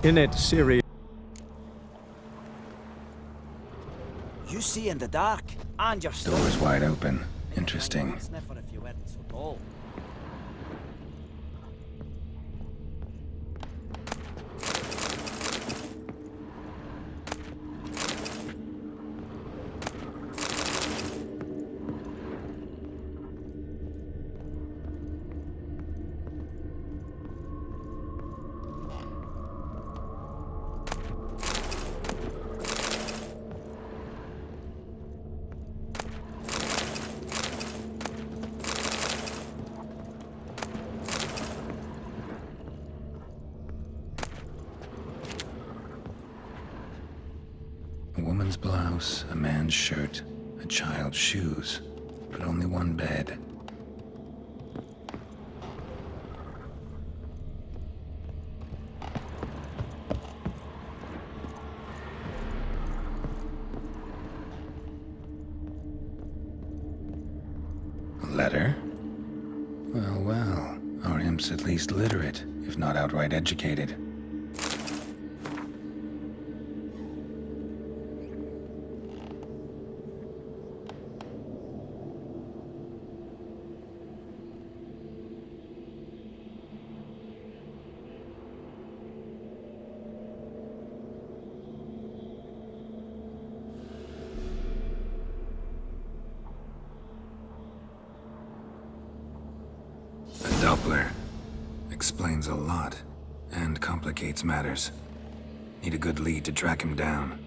in it serious. You see in the dark, and you're still... Door's wide open. Interesting. Sniffer if you weren't so dull. A woman's blouse, a man's shirt, a child's shoes, but only one bed. A letter? Well, well, our imp's at least literate, if not outright educated. Doppler. Explains a lot, and complicates matters. Need a good lead to track him down.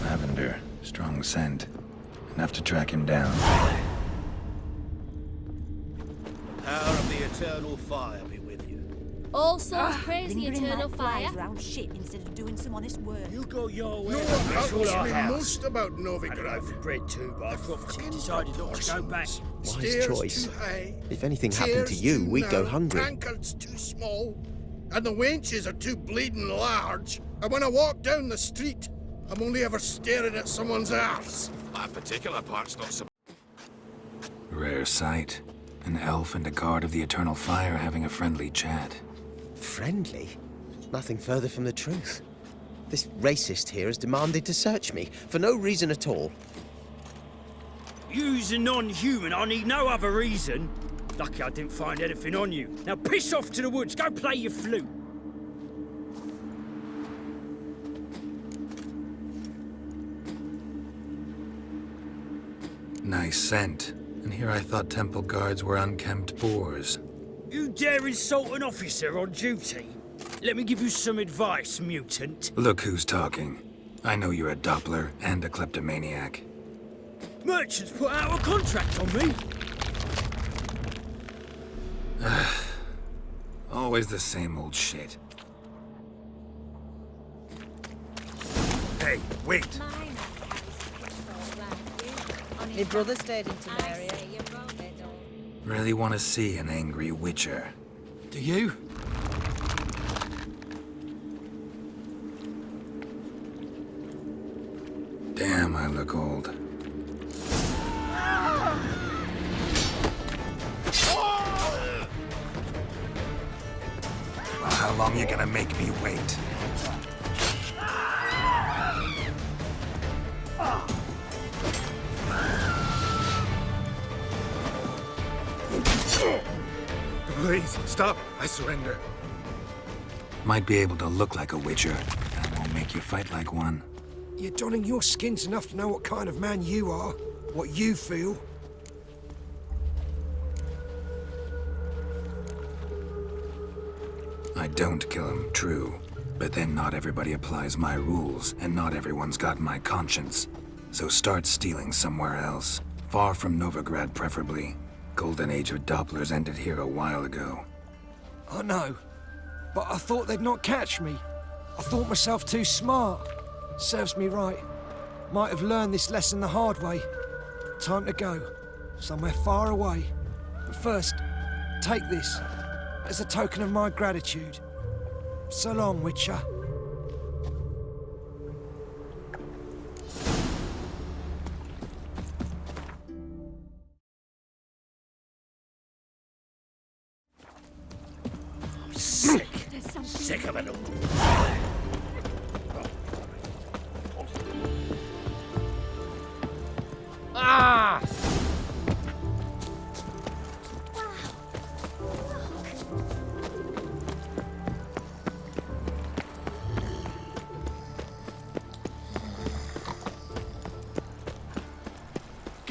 Lavender, strong scent. Enough to track him down. Power of the eternal fire be with you. All sorts praise the Lingering eternal like fire. flies round shit instead of doing some honest work. You go your way. No, That's all what I me have. most about Had a Novigrad. loaf of bread too, but I fucking decided not to go back. Wise Stairs choice. too high, If anything happened to chairs you, too we'd go narrow, hungry. tankards too small, and the wenches are too bleeding large. And when I walk down the street, I'm only ever staring at someone's arse. That particular part's not so... Rare sight. An elf and a guard of the eternal fire having a friendly chat. Friendly? Nothing further from the truth. This racist here has demanded to search me, for no reason at all. You's a non-human, I need no other reason. Lucky I didn't find anything on you. Now piss off to the woods, go play your flute. Nice scent. And here I thought temple guards were unkempt boors. You dare insult an officer on duty? Let me give you some advice, mutant. Look who's talking. I know you're a Doppler and a kleptomaniac. Merchants put out a contract on me. Always the same old shit. Hey, wait! My brother stayed in Temeria. Really want to see an angry witcher. Do you? Damn, I look old. Well, how long you gonna make me wait? Please, stop. I surrender. Might be able to look like a witcher. That won't make you fight like one. You're donning your skins enough to know what kind of man you are, what you feel. I don't kill him, true. But then not everybody applies my rules, and not everyone's got my conscience. So start stealing somewhere else. Far from Novigrad, preferably. Golden age of Dopplers ended here a while ago. I know, but I thought they'd not catch me. I thought myself too smart. Serves me right. Might have learned this lesson the hard way. Time to go. Somewhere far away. But first, take this. As a token of my gratitude. So long, Witcher. Sick. Sick of it all.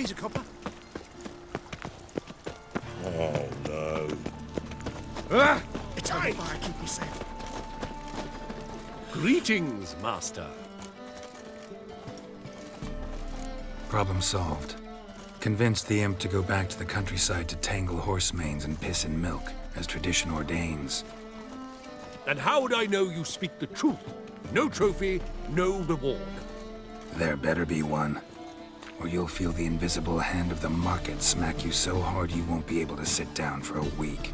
Geezer copper. Oh, no. Ah! It's on fire, keep me safe. Greetings, Master. Problem solved. Convinced the imp to go back to the countryside to tangle horse manes and piss in milk, as tradition ordains. And how would I know you speak the truth? No trophy, no reward. There better be one, or you'll feel the invisible hand of the market smack you so hard you won't be able to sit down for a week.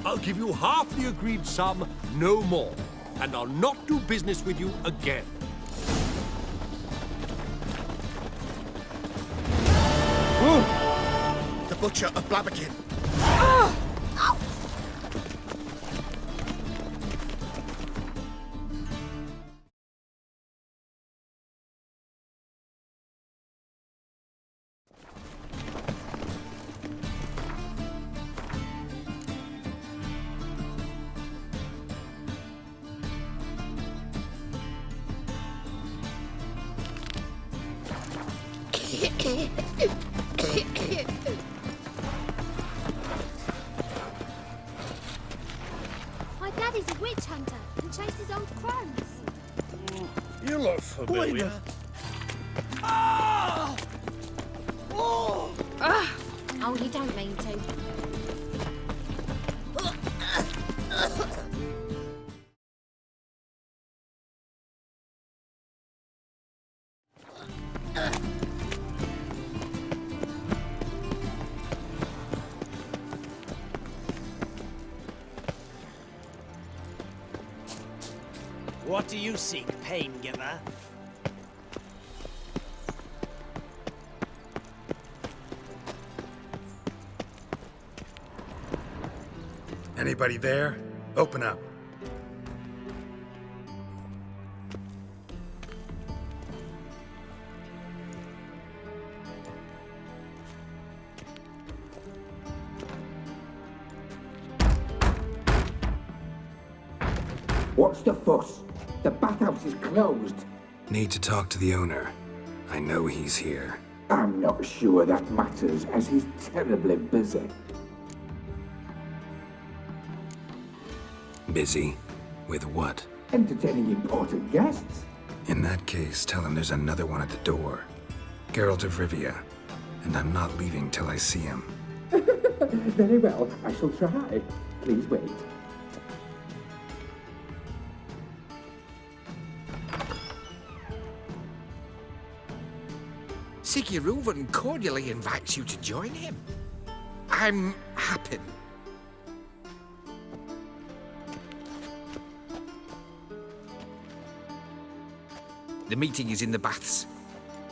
I'll give you half the agreed sum, no more. And I'll not do business with you again. The Butcher of Blaviken. My daddy's a witch hunter and chases old crones. You look familiar. Oh, you don't mean to. What do you seek, pain giver? Anybody there? Open up. What's the fuss? The bathhouse is closed. Need to talk to the owner. I know he's here. I'm not sure that matters, as he's terribly busy. Busy? With what? Entertaining important guests. In that case, tell him there's another one at the door. Geralt of Rivia. And I'm not leaving till I see him. Very well, I shall try. Please wait. Siguruvin cordially invites you to join him. I'm happy. The meeting is in the baths.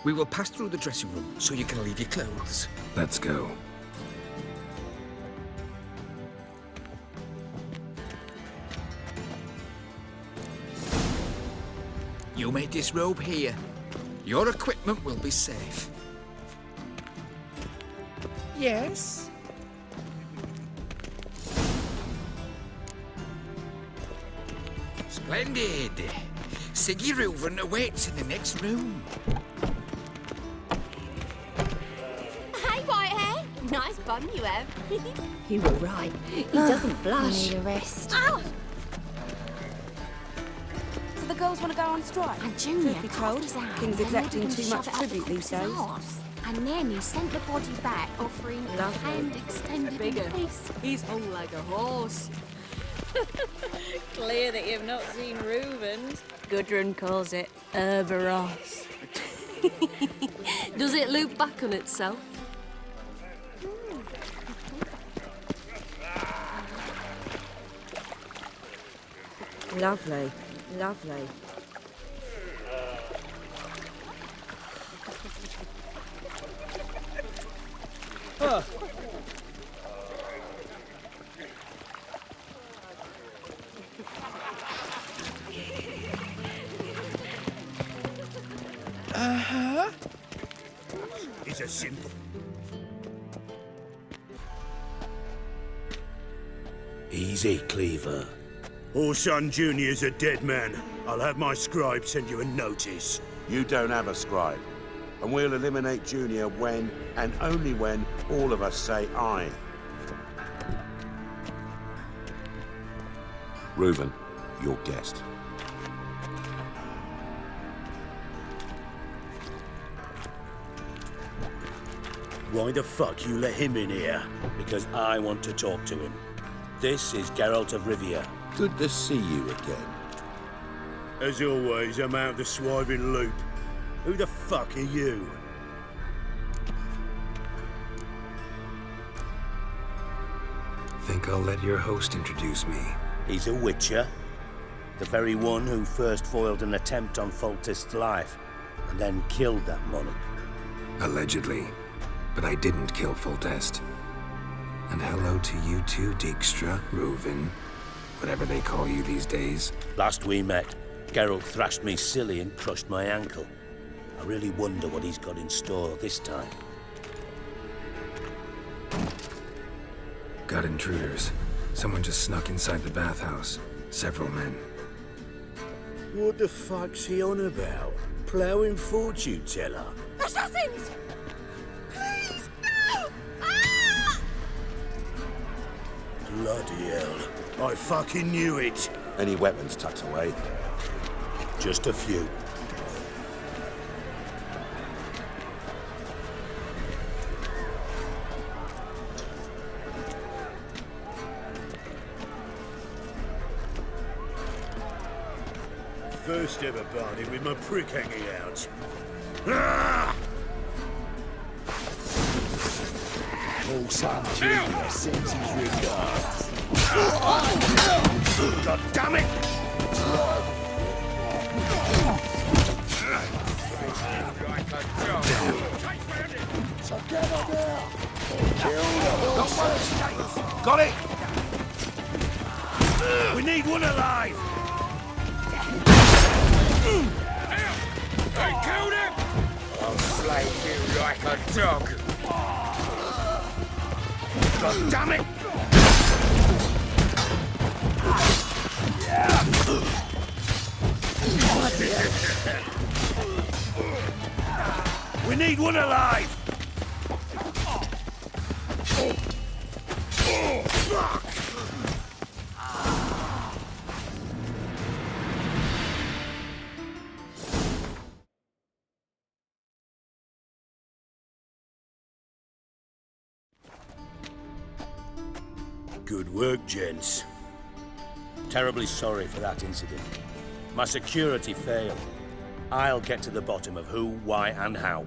We will pass through the dressing room so you can leave your clothes. Let's go. You may disrobe here. Your equipment will be safe. Yes? Splendid. Siguruvin awaits in the next room. Hey, Whitehair. Nice bun you have. You were right. He doesn't blush. I need a rest. Ow! So the girls want to go on strike? And Junior Truth be carved told, us out. King's They exacting wanted him to too much shove it up the tribute these corpse's days. arse. And then he sent the body back, offering a Lovely. hand extended in peace. He's hung like a horse. Clear that you've not seen Reuben's. Gudrun calls it Herberos. Does it loop back on itself? Lovely, lovely. It's a simple. Easy, Cleaver. Orson Jr.'s a dead man. I'll have my scribe send you a notice. You don't have a scribe. And we'll eliminate Junior when, and only when, all of us say aye. Reuven, your guest. Why the fuck you let him in here? Because I want to talk to him. This is Geralt of Rivia. Good to see you again. As always, I'm out the swiving loop. Who the fuck are you? Think I'll let your host introduce me. He's a witcher. The very one who first foiled an attempt on Foltest's life, and then killed that monarch. Allegedly. But I didn't kill Foltest. And hello to you too, Djikstra, Reuven, whatever they call you these days. Last we met, Geralt thrashed me silly and crushed my ankle. I really wonder what he's got in store this time. Got intruders. Someone just snuck inside the bathhouse. Several men. What the fuck's he on about? Ploughing fortune teller? Assassins! Please, no! Ah! Bloody hell. I fucking knew it. Any weapons tucked away? Just a few. First ever barney with my prick hanging out. Ah! Oh, son, Junior sends his regards. God damn it! Together now! Kill the horses! Got it! We need one alive! I killed him! I'll slay you like a dog. God damn it! We need one alive! Fuck! Good work, gents. Terribly sorry for that incident. My security failed. I'll get to the bottom of who, why, and how.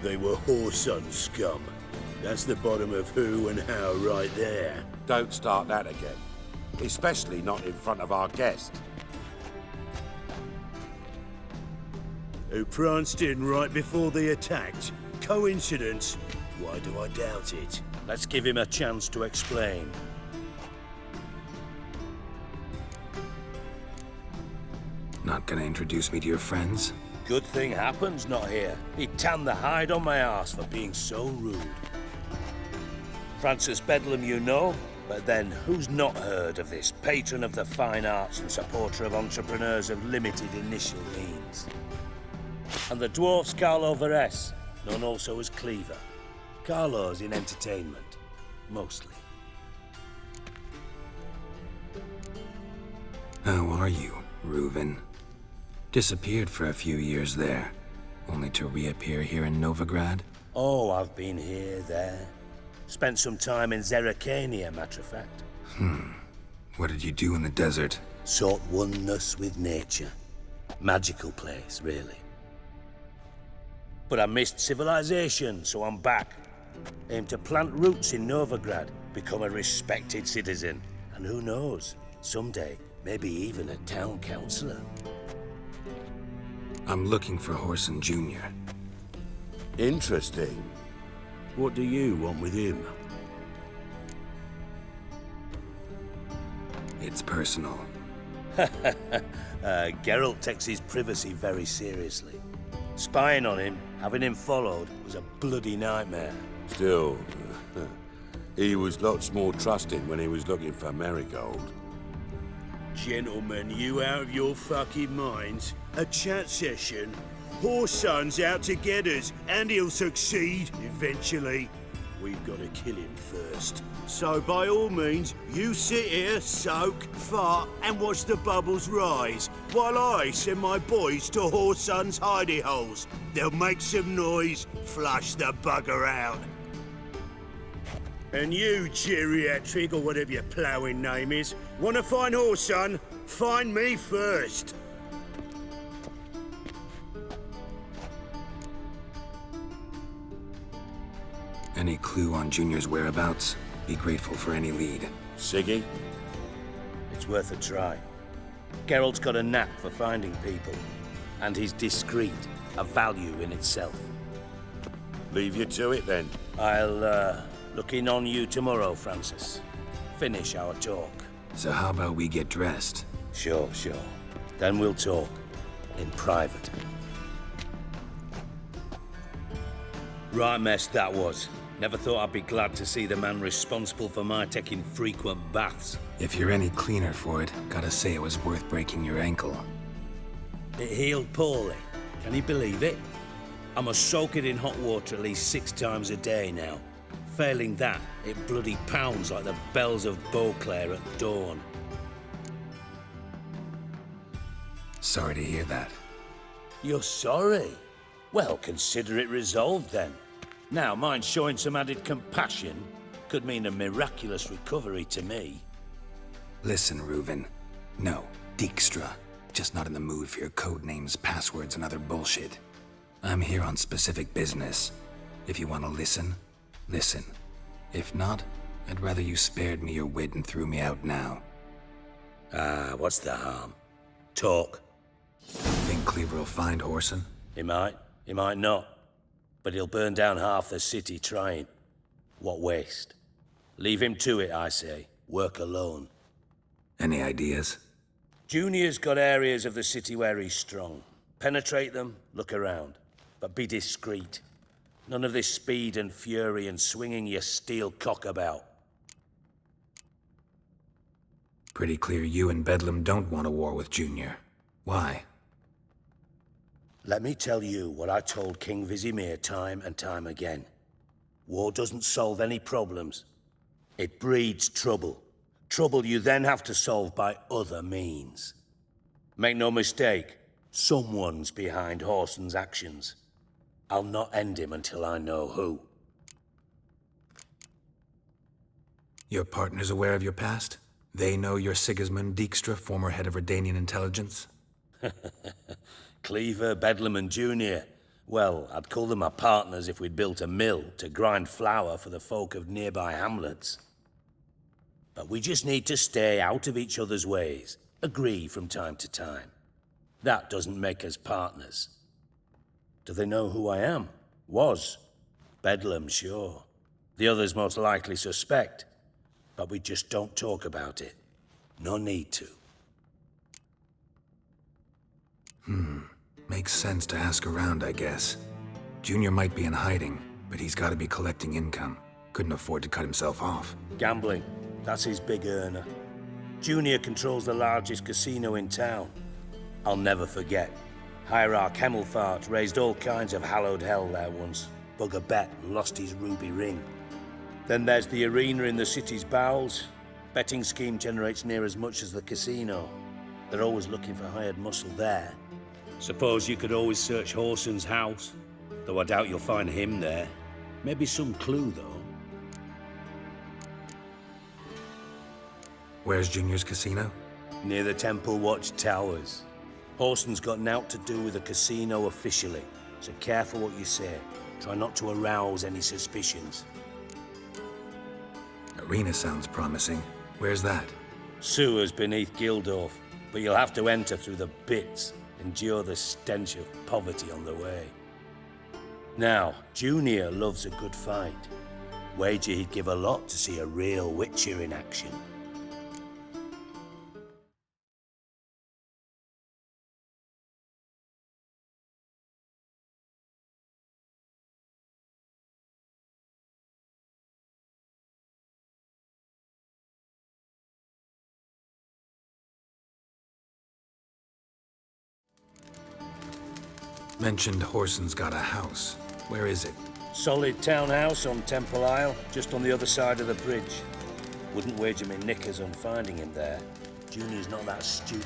They were whoreson scum. That's the bottom of who and how right there. Don't start that again. Especially not in front of our guest. Who pranced in right before they attacked. Coincidence? Why do I doubt it? Let's give him a chance to explain. Not gonna introduce me to your friends? Good thing Happen's not here. He tanned the hide on my arse for being so rude. Francis Bedlam you know, but then who's not heard of this patron of the fine arts and supporter of entrepreneurs of limited initial means? And the dwarf's Carlo Veres, known also as Cleaver. Carlo's in entertainment, mostly. How are you, Reuven? Disappeared for a few years there, only to reappear here in Novigrad? Oh, I've been here, there. Spent some time in Zerrikania, matter of fact. What did you do in the desert? Sought oneness with nature. Magical place, really. But I missed civilization, so I'm back. Aim to plant roots in Novigrad, become a respected citizen. And who knows, someday, maybe even a town councillor. I'm looking for Whoreson Jr. Interesting. What do you want with him? It's personal. Geralt takes his privacy very seriously. Spying on him, having him followed, was a bloody nightmare. Still, he was lots more trusting when he was looking for Marigold. Gentlemen, you out of your fucking minds? A chat session? Horse Son's out to get us, and he'll succeed eventually. We've got to kill him first. So by all means, you sit here, soak, fart, and watch the bubbles rise, while I send my boys to Horse Son's hidey holes. They'll make some noise, flush the bugger out. And you, geriatric, or whatever your ploughing name is, want to find Horse Son? Find me first. Any clue on Junior's whereabouts? Be grateful for any lead. Siggy? It's worth a try. Geralt's got a knack for finding people, and he's discreet, a value in itself. Leave you to it then. I'll look in on you tomorrow, Francis. Finish our talk. So how about we get dressed? Sure. Then we'll talk. In private. Right mess that was. Never thought I'd be glad to see the man responsible for my taking frequent baths. If you're any cleaner for it, gotta say it was worth breaking your ankle. It healed poorly. Can you believe it? I must soak it in hot water at least 6 times a day now. Failing that, it bloody pounds like the bells of Beauclair at dawn. Sorry to hear that. You're sorry? Well, consider it resolved then. Now, mind showing some added compassion could mean a miraculous recovery to me. Listen, Reuven. No, Djikstra. Just not in the mood for your code names, passwords, and other bullshit. I'm here on specific business. If you want to listen, listen. If not, I'd rather you spared me your wit and threw me out now. What's the harm? Talk. Think Cleaver will find Horson? He might not. But he'll burn down half the city trying. What waste? Leave him to it, I say. Work alone. Any ideas? Junior's got areas of the city where he's strong. Penetrate them, look around. But be discreet. None of this speed and fury and swinging your steel cock about. Pretty clear you and Bedlam don't want a war with Junior. Why? Let me tell you what I told King Vizimir time and time again. War doesn't solve any problems. It breeds trouble. Trouble you then have to solve by other means. Make no mistake, someone's behind Horson's actions. I'll not end him until I know who. Your partner's aware of your past? They know you're Sigismund Djikstra, former head of Redanian intelligence? Cleaver, Bedlam and Junior. Well, I'd call them my partners if we'd built a mill to grind flour for the folk of nearby hamlets. But we just need to stay out of each other's ways, agree from time to time. That doesn't make us partners. Do they know who I am? Was. Bedlam, sure. The others most likely suspect. But we just don't talk about it. No need to. Makes sense to ask around, I guess. Junior might be in hiding, but he's gotta be collecting income. Couldn't afford to cut himself off. Gambling. That's his big earner. Junior controls the largest casino in town. I'll never forget. Hierarch Hemmelfart raised all kinds of hallowed hell there once. Bugger bet and lost his ruby ring. Then there's the arena in the city's bowels. Betting scheme generates near as much as the casino. They're always looking for hired muscle there. Suppose you could always search Horson's house, though I doubt you'll find him there. Maybe some clue, though. Where's Junior's casino? Near the Temple Watch Towers. Horson's got naught to do with the casino officially, so careful what you say. Try not to arouse any suspicions. Arena sounds promising. Where's that? Sewers beneath Gildorf, but you'll have to enter through the bits. Endure the stench of poverty on the way. Now, Junior loves a good fight. Wager he'd give a lot to see a real Witcher in action. Mentioned Horson's got a house. Where is it? Solid townhouse on Temple Isle, just on the other side of the bridge. Wouldn't wager me knickers on finding him there. Junior's not that stupid.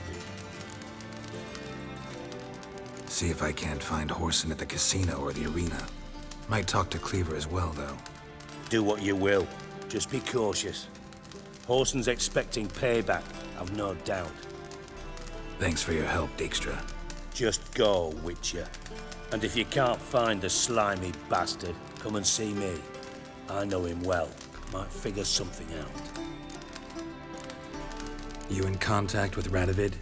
See if I can't find Horson at the casino or the arena. Might talk to Cleaver as well, though. Do what you will. Just be cautious. Horson's expecting payback, I've no doubt. Thanks for your help, Djikstra. Just go, Witcher. And if you can't find the slimy bastard, come and see me. I know him well. Might figure something out. You in contact with Radovid?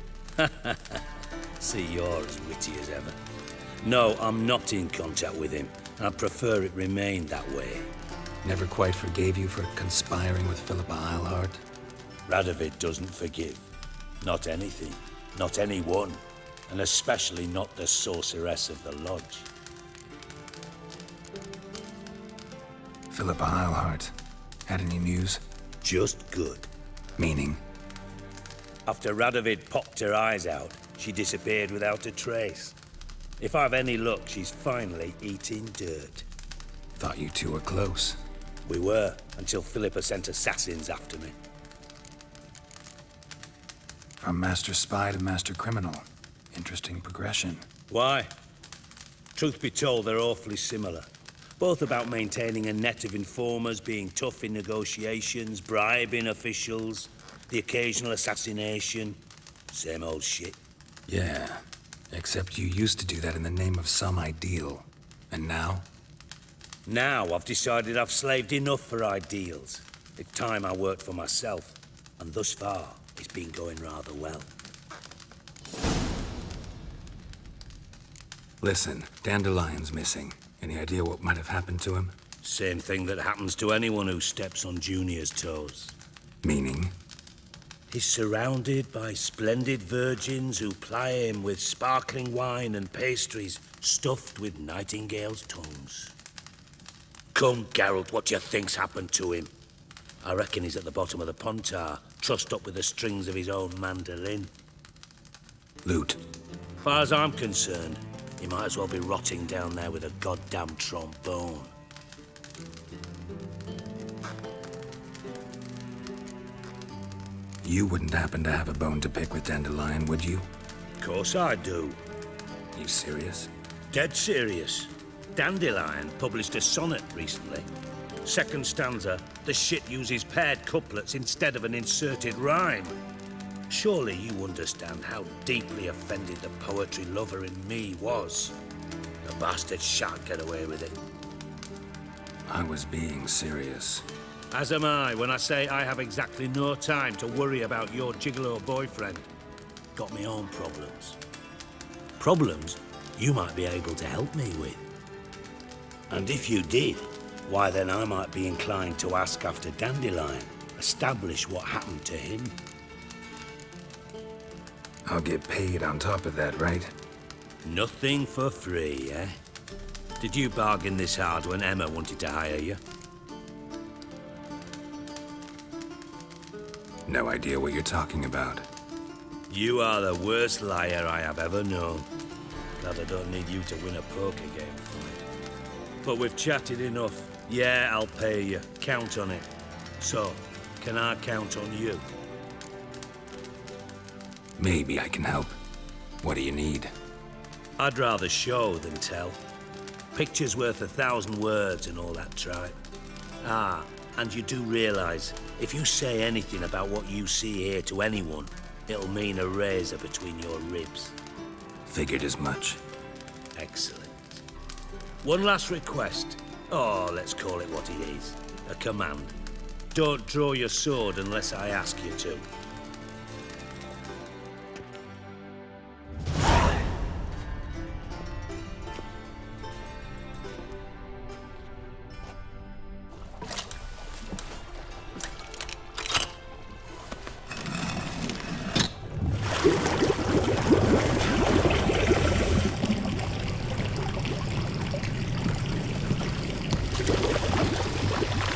See, you're as witty as ever. No, I'm not in contact with him. I prefer it remained that way. Never quite forgave you for conspiring with Philippa Eilhart? Radovid doesn't forgive. Not anything. Not anyone. And especially not the sorceress of the Lodge. Philippa Eilhart. Had any news? Just good. Meaning? After Radovid popped her eyes out, she disappeared without a trace. If I've any luck, she's finally eating dirt. Thought you two were close. We were, until Philippa sent assassins after me. From master spy to master criminal. Interesting progression. Why? Truth be told, they're awfully similar. Both about maintaining a net of informers, being tough in negotiations, bribing officials, the occasional assassination. Same old shit. Yeah, except you used to do that in the name of some ideal. And now? Now I've decided I've slaved enough for ideals. It's time I worked for myself. And thus far, it's been going rather well. Listen, Dandelion's missing. Any idea what might have happened to him? Same thing that happens to anyone who steps on Junior's toes. Meaning? He's surrounded by splendid virgins who ply him with sparkling wine and pastries stuffed with nightingales' tongues. Come, Geralt, what do you think's happened to him? I reckon he's at the bottom of the Pontar, trussed up with the strings of his own mandolin. Loot. Far as I'm concerned, he might as well be rotting down there with a goddamn trombone. You wouldn't happen to have a bone to pick with Dandelion, would you? Of course I do. You serious? Dead serious. Dandelion published a sonnet recently. Second stanza, the shit uses paired couplets instead of an inserted rhyme. Surely you understand how deeply offended the poetry lover in me was. The bastard shan't get away with it. I was being serious. As am I when I say I have exactly no time to worry about your gigolo boyfriend. Got me own problems. Problems you might be able to help me with. And if you did, why then I might be inclined to ask after Dandelion, establish what happened to him. I'll get paid on top of that, right? Nothing for free, eh? Did you bargain this hard when Emma wanted to hire you? No idea what you're talking about. You are the worst liar I have ever known. Glad I don't need you to win a poker game fight. But we've chatted enough. Yeah, I'll pay you. Count on it. So, can I count on you? Maybe I can help. What do you need? I'd rather show than tell. Picture's worth 1,000 words and all that tripe. Ah, and you do realize, if you say anything about what you see here to anyone, it'll mean a razor between your ribs. Figured as much. Excellent. One last request. Oh, let's call it what it is. A command. Don't draw your sword unless I ask you to.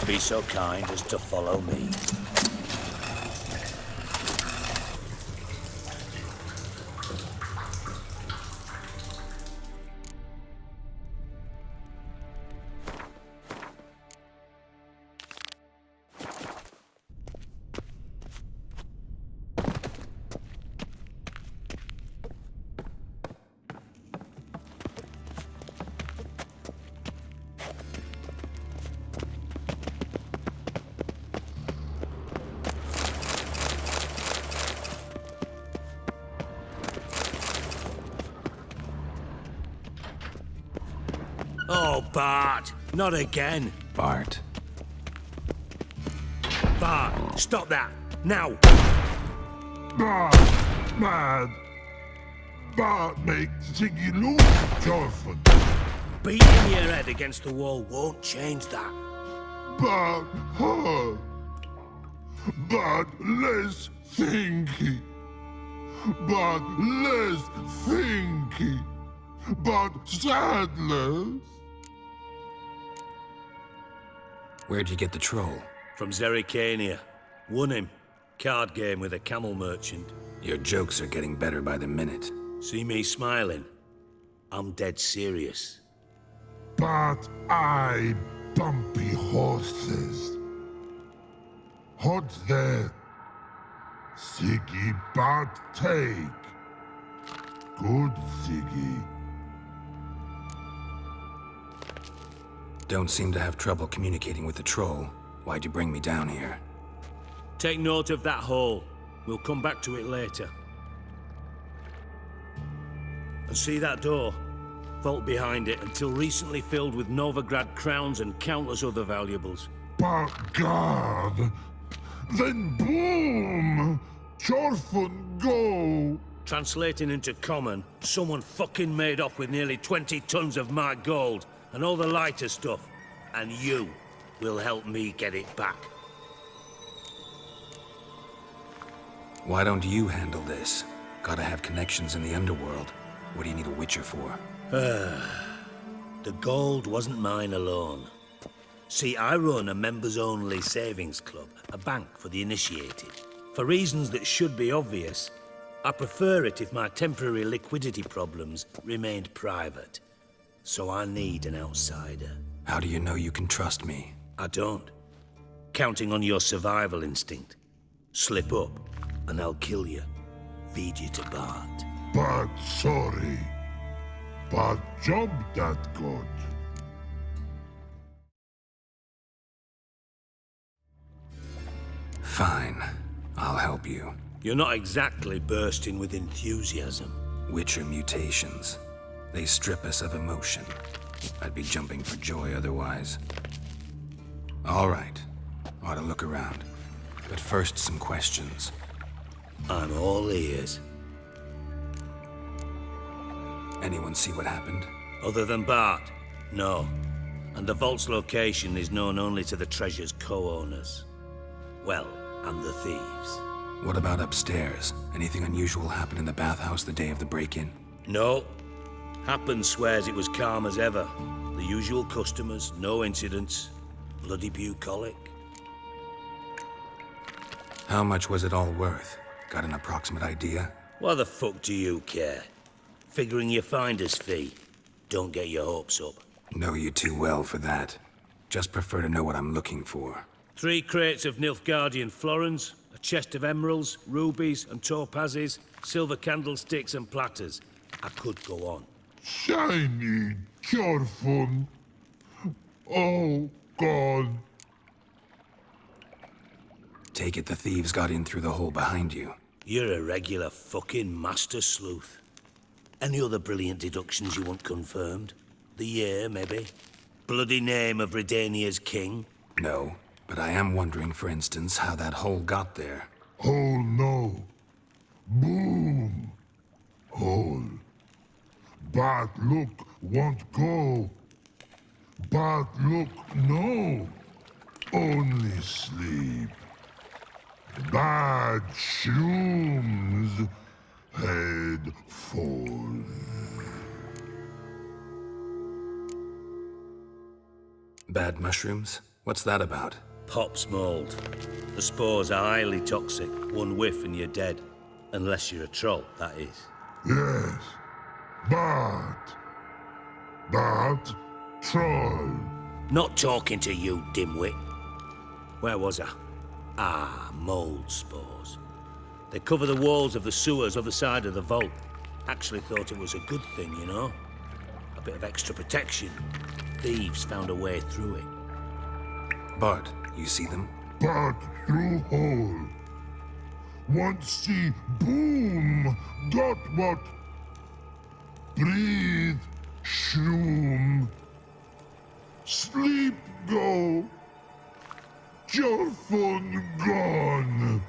Be so kind as to follow me. Oh, Bart, not again. Bart. Bart, stop that, now. Mad. Bart make Ziggy lose, Jorfin. Beating your head against the wall won't change that. Bart hurt. Bart less thinky. Bart less thinky. Bart sadless. Where'd you get the troll? From Zerrikania. Won him. Card game with a camel merchant. Your jokes are getting better by the minute. See me smiling? I'm dead serious. But I bumpy horses. Hot there. Siggy Bart take. Good Siggy. Don't seem to have trouble communicating with the troll. Why'd you bring me down here? Take note of that hole. We'll come back to it later. And see that door? Vault behind it, until recently filled with Novigrad crowns and countless other valuables. But God! Then boom! Jorfun go! Translating into common, someone fucking made off with nearly 20 tons of my gold, and all the lighter stuff. And you will help me get it back. Why don't you handle this? Gotta have connections in the underworld. What do you need a witcher for? The gold wasn't mine alone. See, I run a members-only savings club, a bank for the initiated. For reasons that should be obvious, I prefer it if my temporary liquidity problems remained private. So I need an outsider. How do you know you can trust me? I don't. Counting on your survival instinct. Slip up, and I'll kill you. Feed you to Bart. But sorry. But job that good. Fine. I'll help you. You're not exactly bursting with enthusiasm. Witcher mutations. They strip us of emotion. I'd be jumping for joy otherwise. All right. Ought to look around. But first, some questions. I'm all ears. Anyone see what happened? Other than Bart? No. And the vault's location is known only to the treasure's co-owners. Well, and the thieves. What about upstairs? Anything unusual happen in the bathhouse the day of the break-in? No. Happen swears it was calm as ever. The usual customers, no incidents. Bloody bucolic. How much was it all worth? Got an approximate idea? Why the fuck do you care? Figuring your finder's fee. Don't get your hopes up. Know you too well for that. Just prefer to know what I'm looking for. 3 crates of Nilfgaardian florins, a chest of emeralds, rubies and topazes, silver candlesticks and platters. I could go on. Shiny Jorfun. Oh, God. Take it the thieves got in through the hole behind you. You're a regular fucking master sleuth. Any other brilliant deductions you want confirmed? The year, maybe? Bloody name of Redania's king? No, but I am wondering, for instance, how that hole got there. Hole no. Boom. Hole. But look won't go. But look no. Only sleep. Bad shrooms. Head falls. Bad mushrooms? What's that about? Pop's mold. The spores are highly toxic. One whiff and you're dead. Unless you're a troll, that is. Yes. But troll. Not talking to you, dimwit. Where was I? Ah, mold spores. They cover the walls of the sewers other side of the vault. Actually thought it was a good thing, you know? A bit of extra protection. Thieves found a way through it. Bart, you see them? But through hole. Want see boom. Got what? Breathe. Shroom. Sleep go. Your phone gone.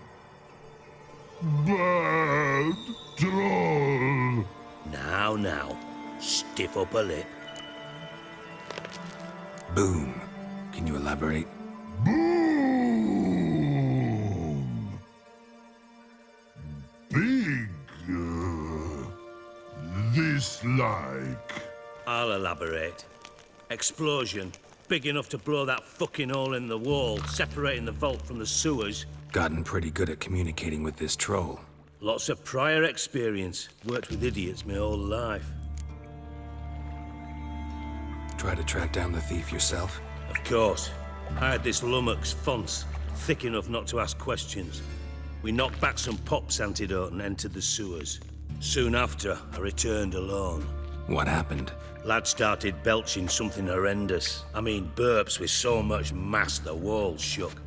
Bad troll. Now, stiff upper lip. Boom. Can you elaborate? Boom. Big. This like. I'll elaborate. Explosion. Big enough to blow that fucking hole in the wall, separating the vault from the sewers. Gotten pretty good at communicating with this troll. Lots of prior experience. Worked with idiots my whole life. Try to track down the thief yourself? Of course. I had this lummox, Fonce, thick enough not to ask questions. We knocked back some pop's antidote and entered the sewers. Soon after, I returned alone. What happened? Lad started belching something horrendous. I mean, burps with so much mass the walls shook.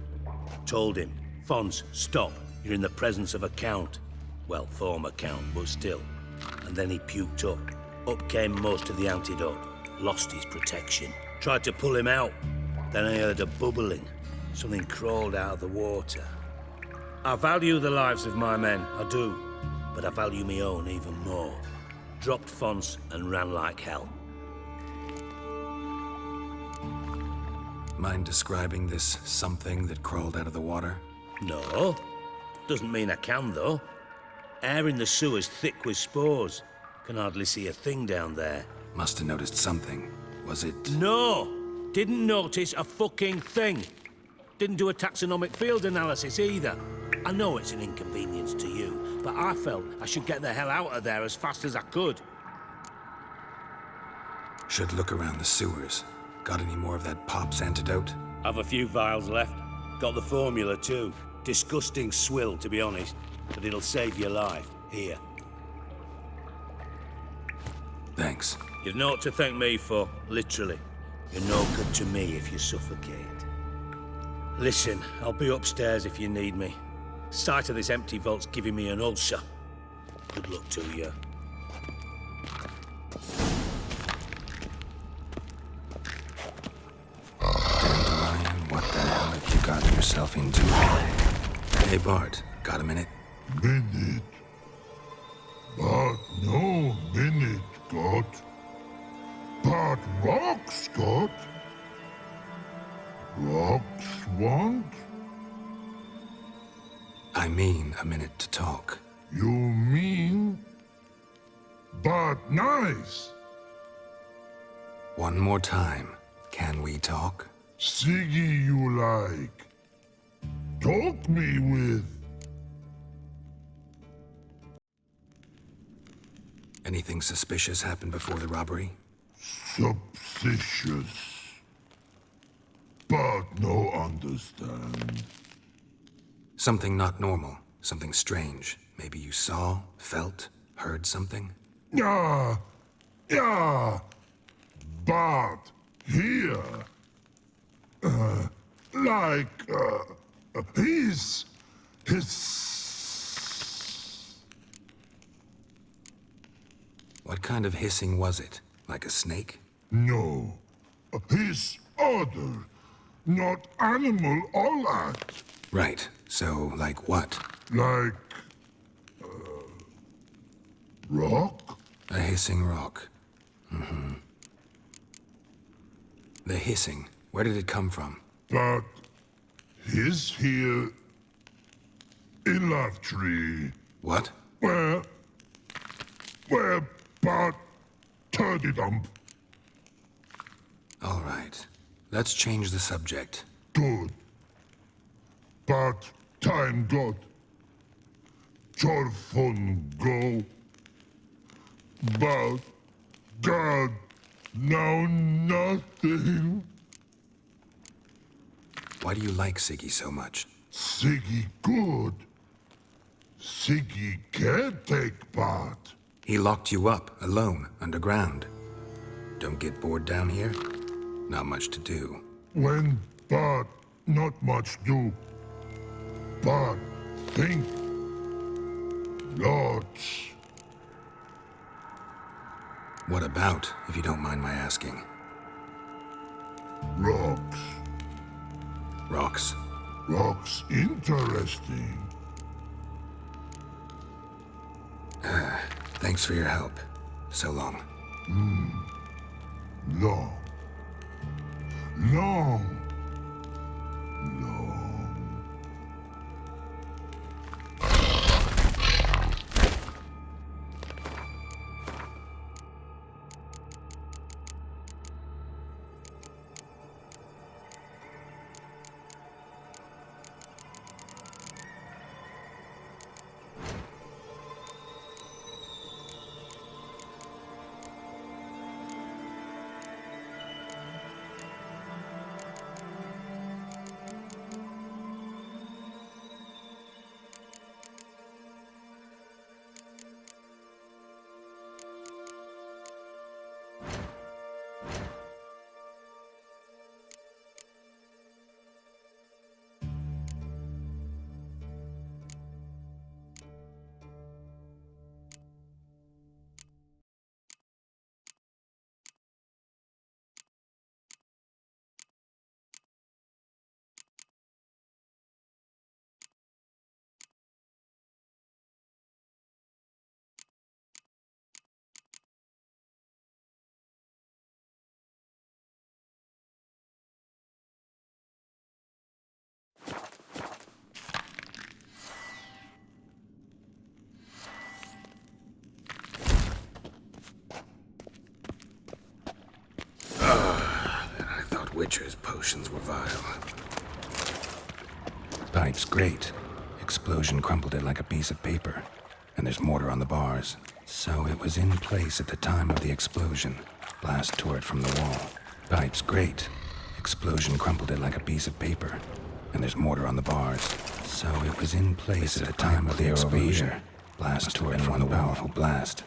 Told him, Fonce, stop. You're in the presence of a count. Well, former count, but still. And then he puked up. Up came most of the antidote. Lost his protection. Tried to pull him out. Then I heard a bubbling. Something crawled out of the water. I value the lives of my men, I do. But I value my own even more. Dropped Fonce and ran like hell. Mind describing this something that crawled out of the water? No. Doesn't mean I can, though. Air in the sewer's thick with spores. Can hardly see a thing down there. Must have noticed something. Was it... No! Didn't notice a fucking thing. Didn't do a taxonomic field analysis either. I know it's an inconvenience to you, but I felt I should get the hell out of there as fast as I could. Should look around the sewers. Got any more of that pop's antidote? I've a few vials left. Got the formula too. Disgusting swill, to be honest, but it'll save your life. Here. Thanks. You've naught to thank me for, literally. You're no good to me if you suffocate. Listen, I'll be upstairs if you need me. Sight of this empty vault's giving me an ulcer. Good luck to you. Dandelion, what the hell have you gotten yourself into? Hey Bart, got a minute? Minute. But no minute, got. But rocks, got. Rocks want? I mean a minute to talk. You mean? But nice. One more time. Can we talk? Siggy you like. Talk me with. Anything suspicious happened before the robbery? Suspicious. But no understand. Something not normal. Something strange. Maybe you saw, felt, heard something? Yeah. But here. His. What kind of hissing was it? Like a snake? No. His other. Not animal all act. Right. So, like what? Like... rock? A hissing rock. Mm-hmm. The hissing. Where did it come from? But... his here... in love tree. What? Where... but... turdy dump. All right. Let's change the subject. Good. But time got. Your phone go. But God, now nothing. Why do you like Siggy so much? Siggy good. Siggy can't take part. He locked you up, alone, underground. Don't get bored down here? Not much to do. When but not much do. But think. Lots. What about, if you don't mind my asking? Rocks. Rocks. Rocks interesting. Thanks for your help. So long. Long. Long. Witcher's potions were vile. Pipe's great. Explosion crumpled it like a piece of paper. And there's mortar on the bars. So it was in place at the time of the explosion. Blast tore it from the wall. Pipe's great. Explosion crumpled it like a piece of paper. And there's mortar on the bars. So it was in place at the time of the explosion. Blast tore it from the powerful blast.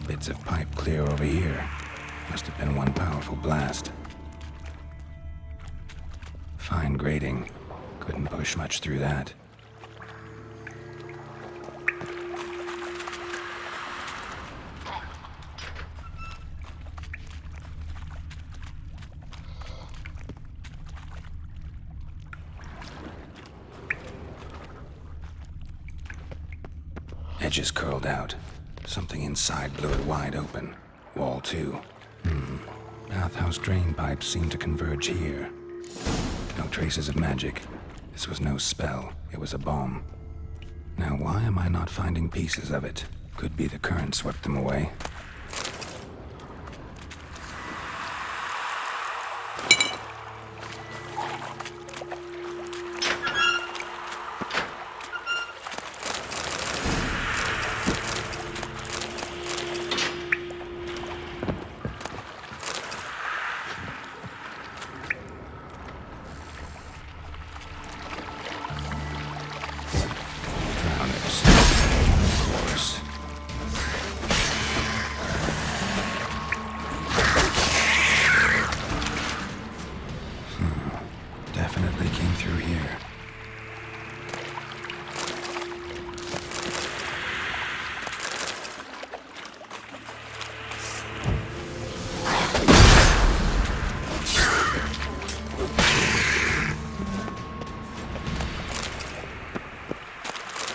Bits of pipe clear over here. Must have been one powerful blast. Fine grating. Couldn't push much through that. Edges curled out. Something inside blew it wide open. Wall too. Bathhouse drain pipes seem to converge here. No traces of magic. This was no spell. It was a bomb. Now why am I not finding pieces of it? Could be the current swept them away. Definitely came through here.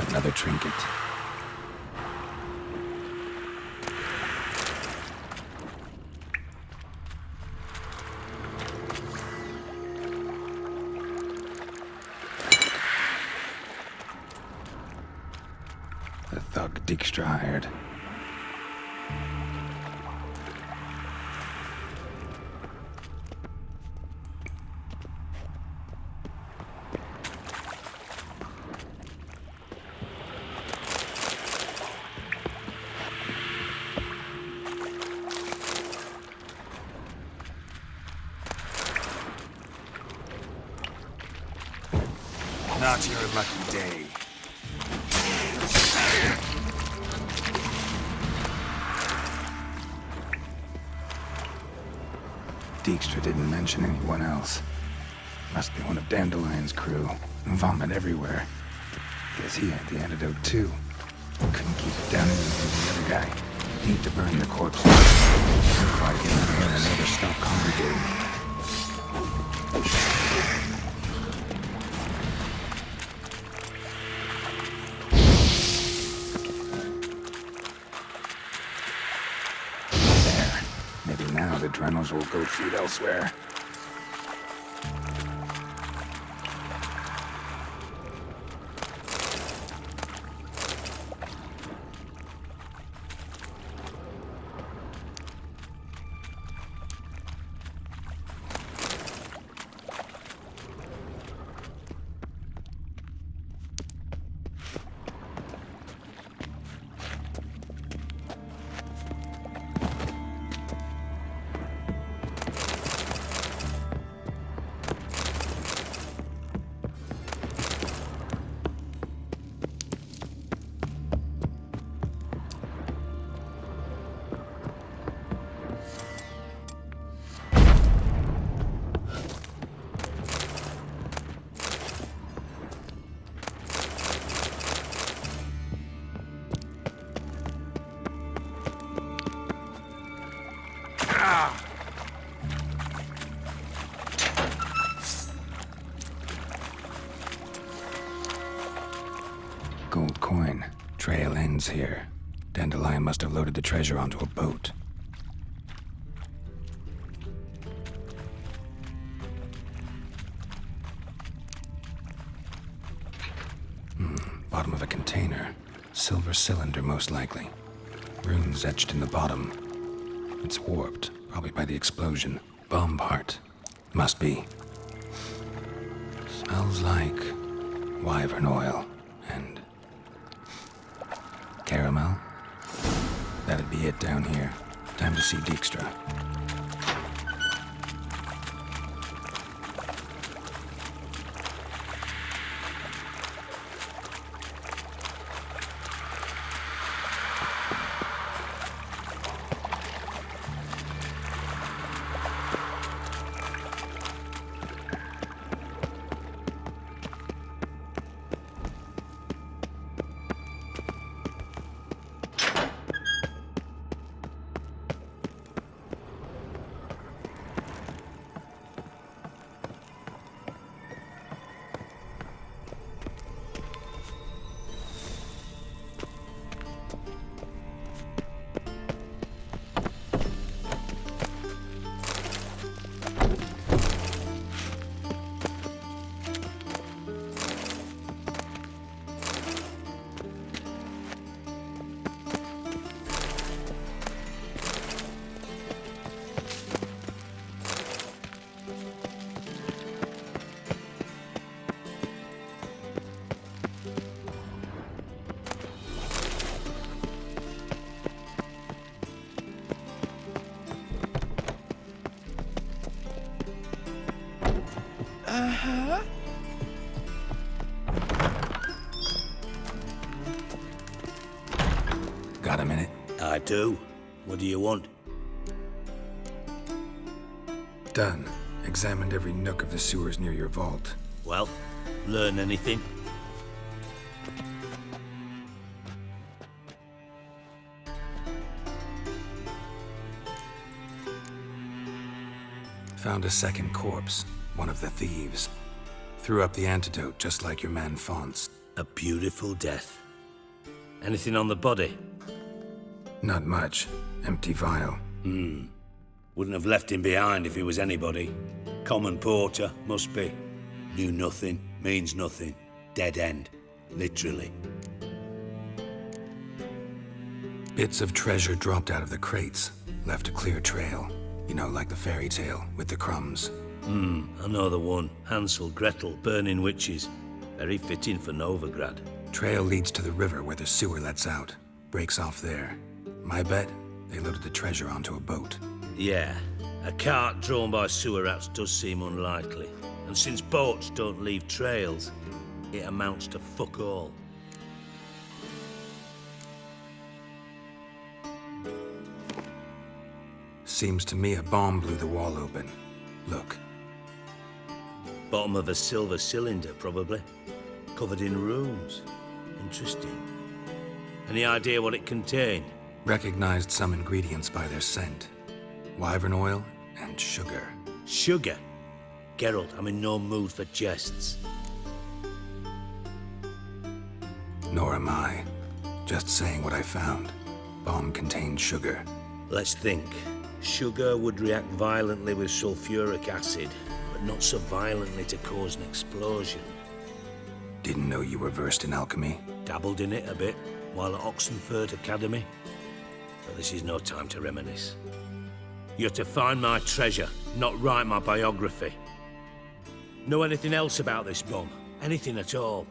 Another trinket. The thug Djikstra hired. Not your lucky day. Djikstra didn't mention anyone else. Must be one of Dandelion's crew. Vomit everywhere. Guess he had the antidote too. Couldn't keep it down even for the other guy. Need to burn the corpse. Quiet in here and never stop congregating. Maybe now the adrenals will go feed elsewhere. Gold coin. Trail ends here. Dandelion must have loaded the treasure onto a boat. Bottom of a container. Silver cylinder, most likely. Runes etched in the bottom. It's warped, probably by the explosion. Bomb part. Must be. Smells like wyvern oil and caramel. That'd be it down here. Time to see Djikstra. Uh-huh. Got a minute? I do. What do you want? Done. Examined every nook of the sewers near your vault. Well, learn anything? Found a second corpse. One of the thieves. Threw up the antidote just like your man Fonts. A beautiful death. Anything on the body? Not much. Empty vial. Wouldn't have left him behind if he was anybody. Common porter, must be. Knew nothing, means nothing. Dead end. Literally. Bits of treasure dropped out of the crates. Left a clear trail. You know, like the fairy tale, with the crumbs. I know the one. Hansel, Gretel, burning witches. Very fitting for Novigrad. Trail leads to the river where the sewer lets out. Breaks off there. My bet, they loaded the treasure onto a boat. Yeah, a cart drawn by sewer rats does seem unlikely. And since boats don't leave trails, it amounts to fuck all. Seems to me a bomb blew the wall open. Look. Bottom of a silver cylinder, probably. Covered in runes. Interesting. Any idea what it contained? Recognized some ingredients by their scent. Wyvern oil and sugar. Sugar? Geralt, I'm in no mood for jests. Nor am I. Just saying what I found. Bomb contained sugar. Let's think. Sugar would react violently with sulfuric acid, but not so violently to cause an explosion. Didn't know you were versed in alchemy. Dabbled in it a bit while at Oxenford Academy. But this is no time to reminisce. You're to find my treasure, not write my biography. Know anything else about this bomb? Anything at all?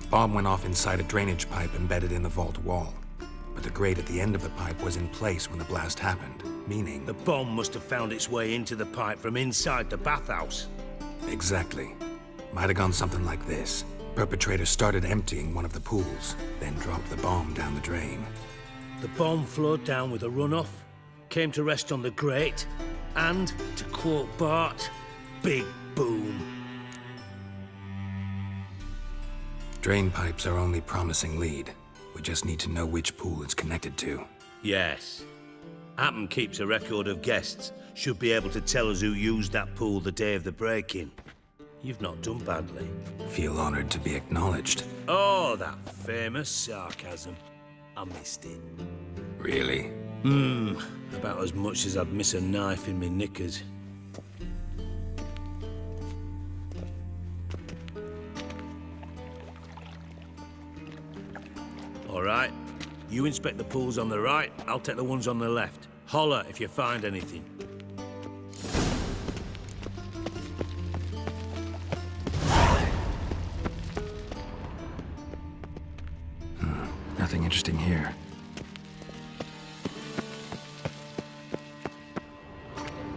Bomb went off inside a drainage pipe embedded in the vault wall. But the grate at the end of the pipe was in place when the blast happened, meaning... The bomb must have found its way into the pipe from inside the bathhouse. Exactly. Might have gone something like this. Perpetrator started emptying one of the pools, then dropped the bomb down the drain. The bomb flowed down with a runoff, came to rest on the grate, and, to quote Bart, big boom. Drain pipes are only promising lead. We just need to know which pool it's connected to. Yes. Appen keeps a record of guests. Should be able to tell us who used that pool the day of the break-in. You've not done badly. Feel honored to be acknowledged. Oh, that famous sarcasm. I missed it. Really? About as much as I'd miss a knife in me knickers. All right. You inspect the pools on the right, I'll take the ones on the left. Holler if you find anything. Nothing interesting here.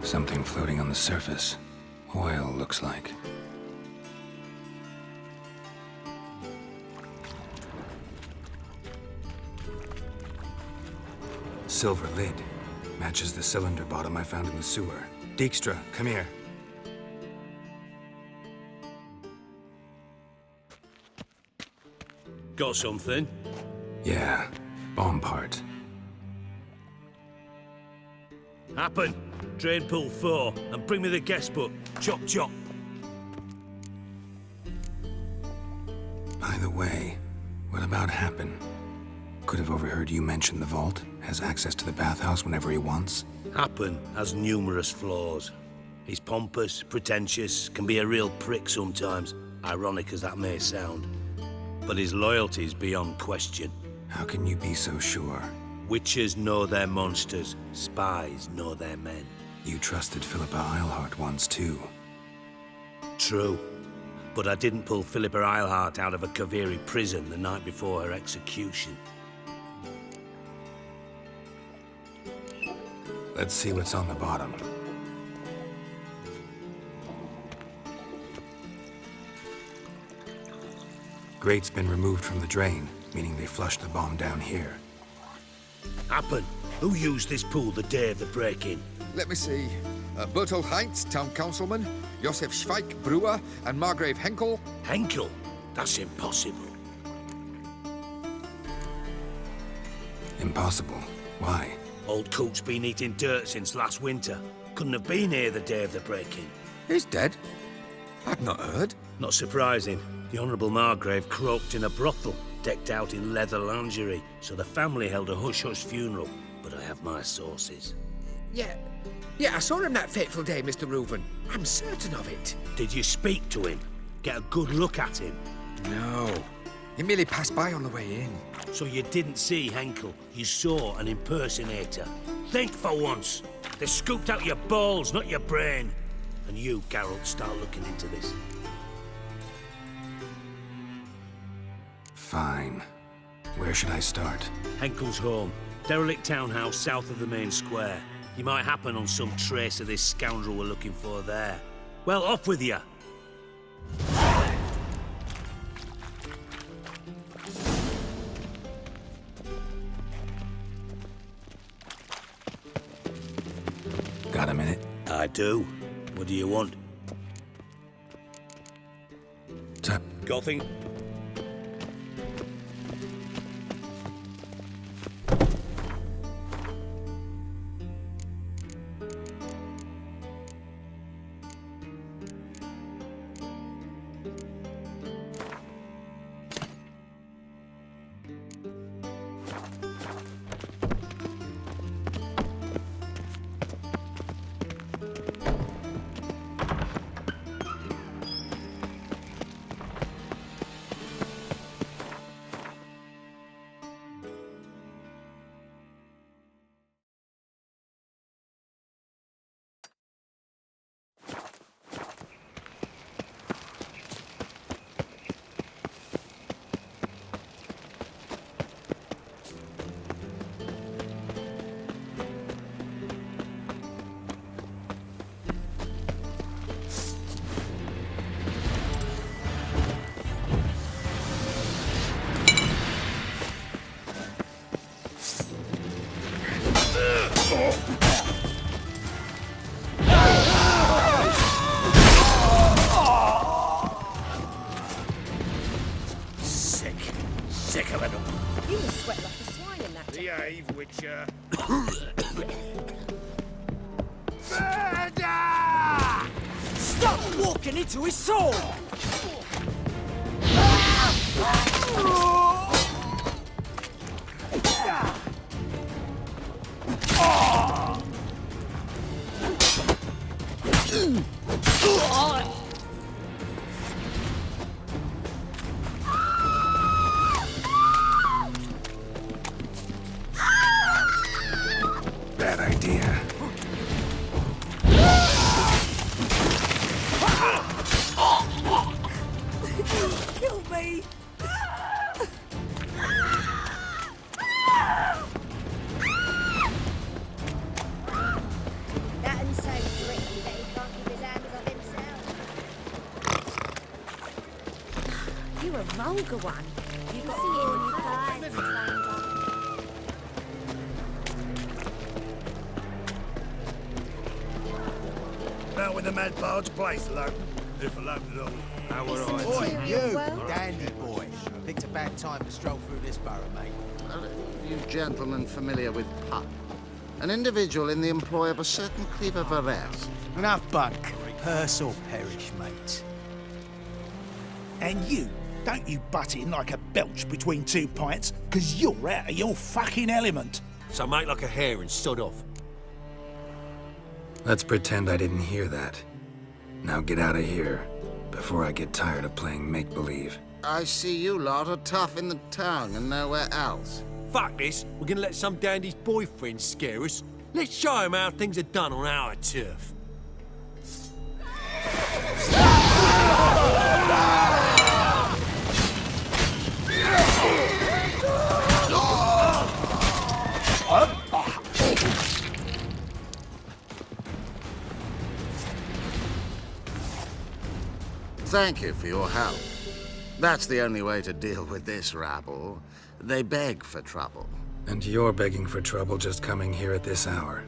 Something floating on the surface. Oil, looks like. Silver lid. Matches the cylinder bottom I found in the sewer. Djikstra, come here. Got something? Yeah, bomb part. Happen. Drain pool 4, and bring me the guest book. Chop chop. By the way, what about Happen? Could have overheard you mention the vault. Has access to the bathhouse whenever he wants. Happen has numerous flaws. He's pompous, pretentious, can be a real prick sometimes, ironic as that may sound. But his loyalty's beyond question. How can you be so sure? Witches know their monsters, spies know their men. You trusted Philippa Eilhart once too. True. But I didn't pull Philippa Eilhart out of a Kaviri prison the night before her execution. Let's see what's on the bottom. Grate's been removed from the drain, meaning they flushed the bomb down here. Happen. Who used this pool the day of the break-in? Let me see. Bertolt Heinz, town councilman, Josef Schweik, brewer, and Margrave Henkel. Henkel? That's impossible. Impossible. Why? Old Coot's been eating dirt since last winter. Couldn't have been here the day of the break-in. He's dead? I'd not heard. Not surprising. The Honourable Margrave croaked in a brothel, decked out in leather lingerie, so the family held a hush-hush funeral. But I have my sources. Yeah, I saw him that fateful day, Mr. Reuven. I'm certain of it. Did you speak to him? Get a good look at him? No. He merely passed by on the way in. So you didn't see Henkel, you saw an impersonator. Think for once. They scooped out your balls, not your brain. And you, Geralt, start looking into this. Fine. Where should I start? Henkel's home. Derelict townhouse south of the main square. You might happen on some trace of this scoundrel we're looking for there. Well, off with you. Got a minute? I do. What do you want? Got thing? Behave, Witcher. Stop walking into his sword! Bad idea. Kill me! That and so gritty that he can't keep his hands off himself. You a vulgar one. You can see it in your eyes. Now when the mad bard's place alone. If alone at all. How were I? Oi, you! Dandy boy. Picked a bad time to stroll through this borough, mate. You gentlemen familiar with Puck? An individual in the employ of a certain Cleaver Varese. Enough bunk. Purse or perish, mate. And you, don't you butt in like a belch between two pints, because you're out of your fucking element. So make like a hare and sod off. Let's pretend I didn't hear that. Now get out of here, before I get tired of playing make-believe. I see you lot are tough in the town and nowhere else. Fuck this. We're gonna let some dandy's boyfriend scare us. Let's show him how things are done on our turf. Thank you for your help. That's the only way to deal with this rabble. They beg for trouble. And you're begging for trouble just coming here at this hour.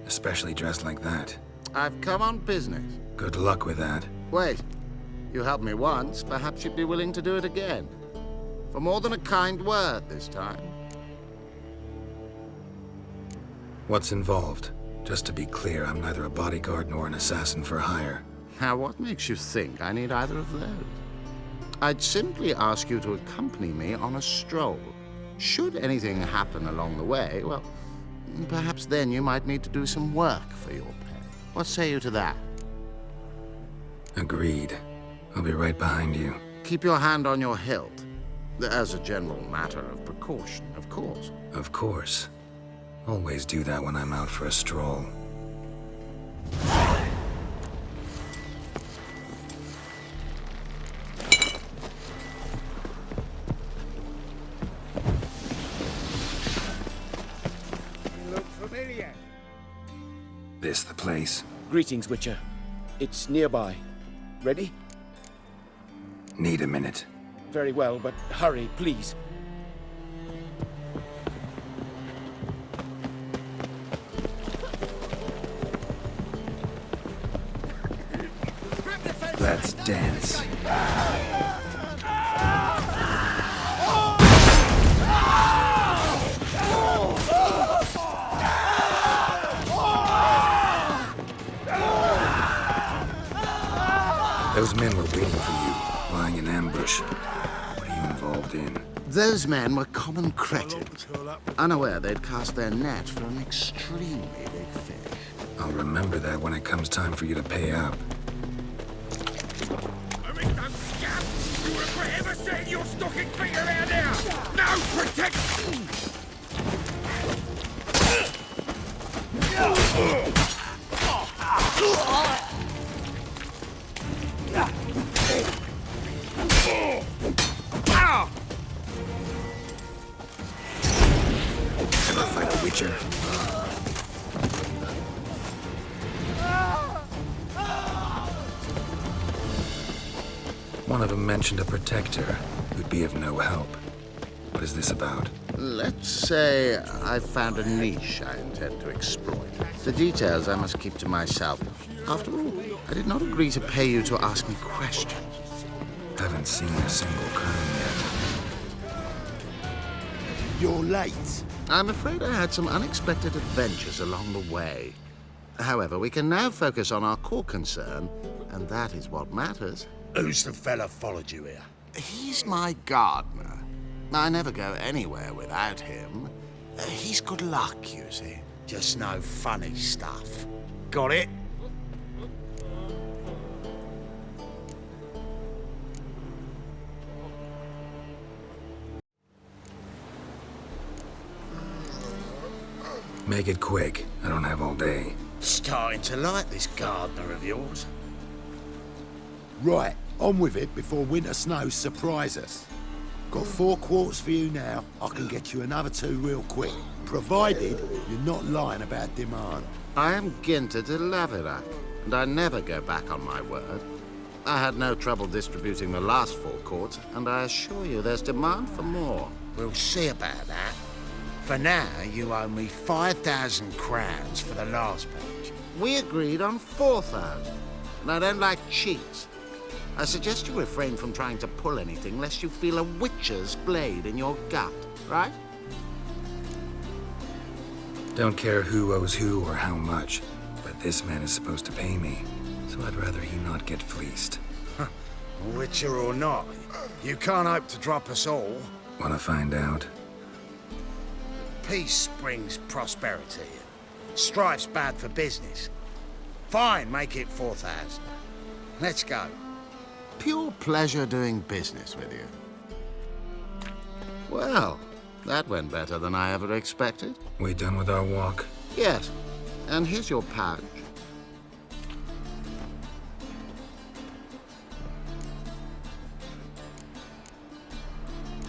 Especially dressed like that. I've come on business. Good luck with that. Wait. You helped me once, perhaps you'd be willing to do it again. For more than a kind word this time. What's involved? Just to be clear, I'm neither a bodyguard nor an assassin for hire. Now, what makes you think I need either of those? I'd simply ask you to accompany me on a stroll. Should anything happen along the way, well, perhaps then you might need to do some work for your pay. What say you to that? Agreed. I'll be right behind you. Keep your hand on your hilt. As a general matter of precaution, of course. Of course. Always do that when I'm out for a stroll. This the place? Greetings, Witcher. It's nearby. Ready? Need a minute. Very well, but hurry, please. Let's dance. Those men were waiting for you, lying in ambush. What are you involved in? Those men were common cretins, unaware they'd cast their net for an extremely big fish. I'll remember that when it comes time for you to pay up. You will forever send your stocking feet around here! No protection! Ever fight a Witcher? One of them mentioned a protector who'd be of no help. What is this about? Let's say I've found a niche I intend to exploit. The details I must keep to myself. After all, I did not agree to pay you to ask me questions. Haven't seen a single crime yet. You're late. I'm afraid I had some unexpected adventures along the way. However, we can now focus on our core concern, and that is what matters. Who's the fella followed you here? He's my gardener. I never go anywhere without him. He's good luck, you see. Just no funny stuff. Got it? Make it quick. I don't have all day. Starting to like this gardener of yours. Right, on with it before winter snows surprise us. Got 4 quarts for you now. I can get you another 2 real quick, provided you're not lying about demand. I am Ginter de Laverack, and I never go back on my word. I had no trouble distributing the last 4 quarts, and I assure you there's demand for more. We'll see about that. For now, you owe me 5,000 crowns for the last batch. We agreed on 4,000, and I don't like cheats. I suggest you refrain from trying to pull anything lest you feel a witch's blade in your gut, right? Don't care who owes who or how much, but this man is supposed to pay me, so I'd rather he not get fleeced. Witcher or not, you can't hope to drop us all. Wanna find out? Peace brings prosperity. Strife's bad for business. Fine, make it 4,000. Let's go. Pure pleasure doing business with you. Well, that went better than I ever expected. We done with our walk? Yes, and here's your pouch.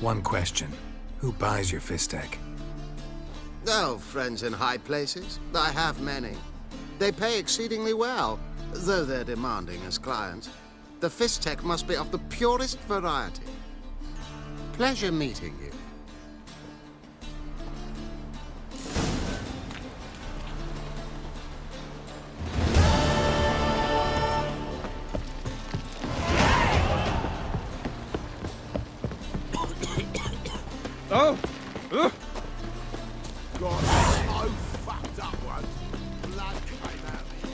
One question. Who buys your fistek? Oh, friends in high places. I have many. They pay exceedingly well, though they're demanding as clients. The fistek must be of the purest variety. Pleasure meeting you. Oh! God, so fucked up once. Blood came out of me.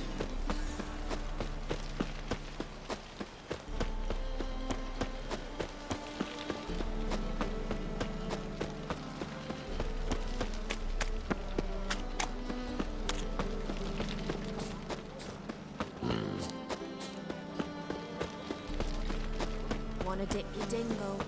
Wanna dip your dingle?